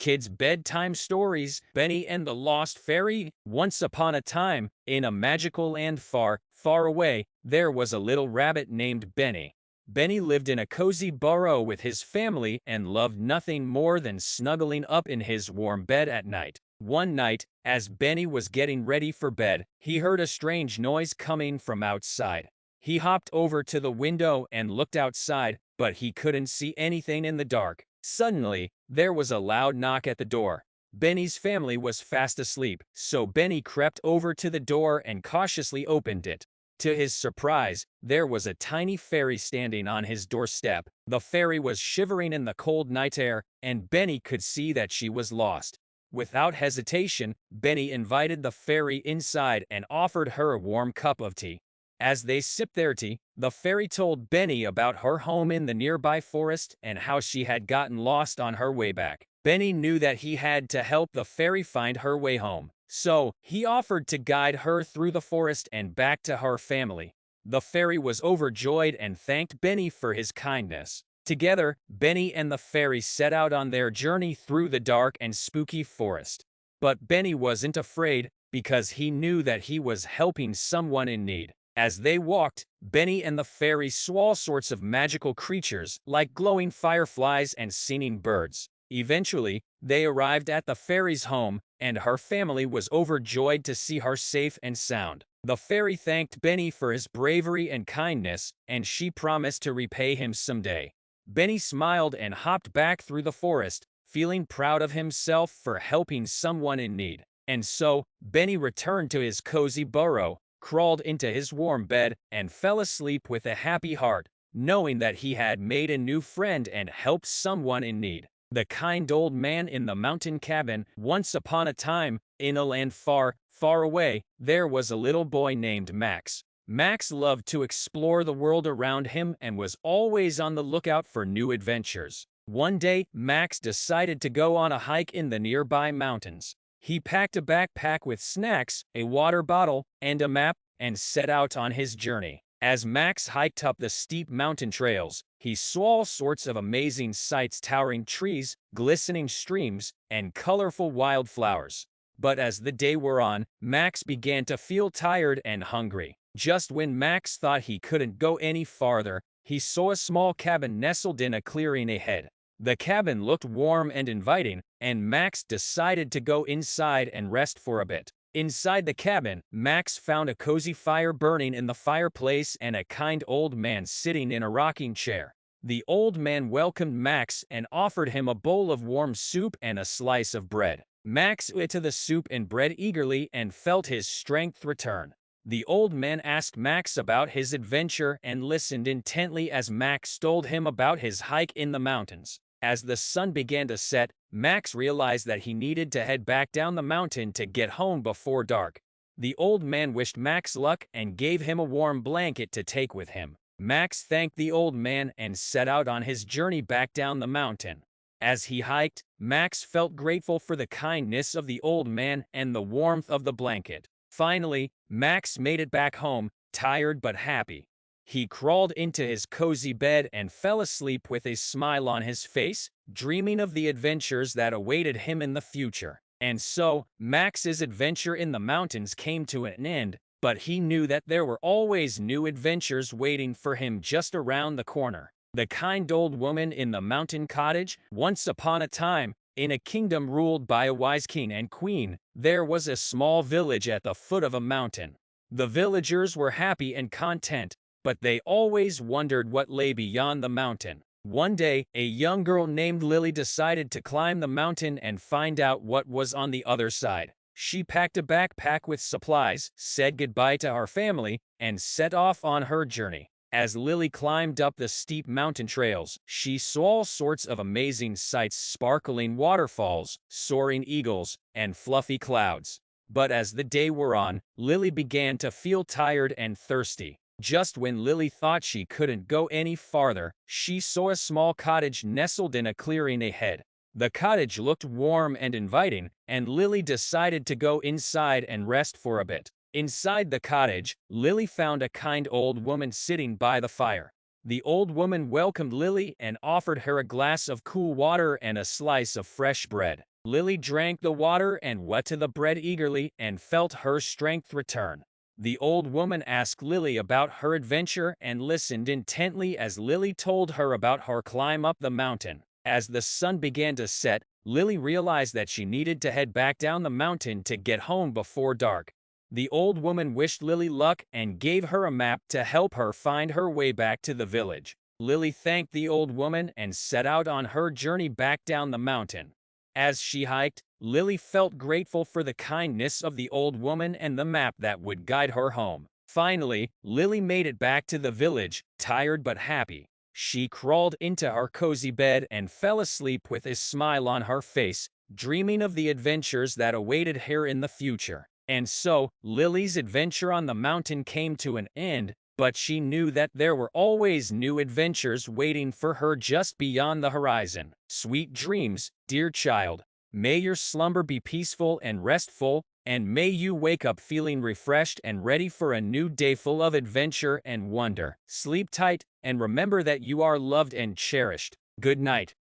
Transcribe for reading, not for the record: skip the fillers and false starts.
Kids' Bedtime Stories, Benny and the Lost Fairy. Once upon a time, in a magical land far, far away, there was a little rabbit named Benny. Benny lived in a cozy burrow with his family and loved nothing more than snuggling up in his warm bed at night. One night, as Benny was getting ready for bed, he heard a strange noise coming from outside. He hopped over to the window and looked outside, but he couldn't see anything in the dark. Suddenly, there was a loud knock at the door. Benny's family was fast asleep, so Benny crept over to the door and cautiously opened it. To his surprise, there was a tiny fairy standing on his doorstep. The fairy was shivering in the cold night air, and Benny could see that she was lost. Without hesitation, Benny invited the fairy inside and offered her a warm cup of tea. As they sipped their tea, the fairy told Benny about her home in the nearby forest and how she had gotten lost on her way back. Benny knew that he had to help the fairy find her way home, so he offered to guide her through the forest and back to her family. The fairy was overjoyed and thanked Benny for his kindness. Together, Benny and the fairy set out on their journey through the dark and spooky forest. But Benny wasn't afraid, because he knew that he was helping someone in need. As they walked, Benny and the fairy saw all sorts of magical creatures, like glowing fireflies and singing birds. Eventually, they arrived at the fairy's home, and her family was overjoyed to see her safe and sound. The fairy thanked Benny for his bravery and kindness, and she promised to repay him someday. Benny smiled and hopped back through the forest, feeling proud of himself for helping someone in need. And so, Benny returned to his cozy burrow, crawled into his warm bed, and fell asleep with a happy heart, knowing that he had made a new friend and helped someone in need. The kind old man in the mountain cabin. Once upon a time, in a land far, far away, there was a little boy named Max. Max loved to explore the world around him and was always on the lookout for new adventures. One day, Max decided to go on a hike in the nearby mountains. He packed a backpack with snacks, a water bottle, and a map, and set out on his journey. As Max hiked up the steep mountain trails, he saw all sorts of amazing sights: towering trees, glistening streams, and colorful wildflowers. But as the day wore on, Max began to feel tired and hungry. Just when Max thought he couldn't go any farther, he saw a small cabin nestled in a clearing ahead. The cabin looked warm and inviting, and Max decided to go inside and rest for a bit. Inside the cabin, Max found a cozy fire burning in the fireplace and a kind old man sitting in a rocking chair. The old man welcomed Max and offered him a bowl of warm soup and a slice of bread. Max ate the soup and bread eagerly and felt his strength return. The old man asked Max about his adventure and listened intently as Max told him about his hike in the mountains. As the sun began to set, Max realized that he needed to head back down the mountain to get home before dark. The old man wished Max luck and gave him a warm blanket to take with him. Max thanked the old man and set out on his journey back down the mountain. As he hiked, Max felt grateful for the kindness of the old man and the warmth of the blanket. Finally, Max made it back home, tired but happy. He crawled into his cozy bed and fell asleep with a smile on his face, dreaming of the adventures that awaited him in the future. And so, Max's adventure in the mountains came to an end, but he knew that there were always new adventures waiting for him just around the corner. The kind old woman in the mountain cottage. Once upon a time, in a kingdom ruled by a wise king and queen, there was a small village at the foot of a mountain. The villagers were happy and content, but they always wondered what lay beyond the mountain. One day, a young girl named Lily decided to climb the mountain and find out what was on the other side. She packed a backpack with supplies, said goodbye to her family, and set off on her journey. As Lily climbed up the steep mountain trails, she saw all sorts of amazing sights: sparkling waterfalls, soaring eagles, and fluffy clouds. But as the day wore on, Lily began to feel tired and thirsty. Just when Lily thought she couldn't go any farther, she saw a small cottage nestled in a clearing ahead. The cottage looked warm and inviting, and Lily decided to go inside and rest for a bit. Inside the cottage, Lily found a kind old woman sitting by the fire. The old woman welcomed Lily and offered her a glass of cool water and a slice of fresh bread. Lily drank the water and wet to the bread eagerly and felt her strength return. The old woman asked Lily about her adventure and listened intently as Lily told her about her climb up the mountain. As the sun began to set, Lily realized that she needed to head back down the mountain to get home before dark. The old woman wished Lily luck and gave her a map to help her find her way back to the village. Lily thanked the old woman and set out on her journey back down the mountain. As she hiked, Lily felt grateful for the kindness of the old woman and the map that would guide her home. Finally, Lily made it back to the village, tired but happy. She crawled into her cozy bed and fell asleep with a smile on her face, dreaming of the adventures that awaited her in the future. And so, Lily's adventure on the mountain came to an end, but she knew that there were always new adventures waiting for her just beyond the horizon. Sweet dreams, dear child. May your slumber be peaceful and restful, and may you wake up feeling refreshed and ready for a new day full of adventure and wonder. Sleep tight, and remember that you are loved and cherished. Good night.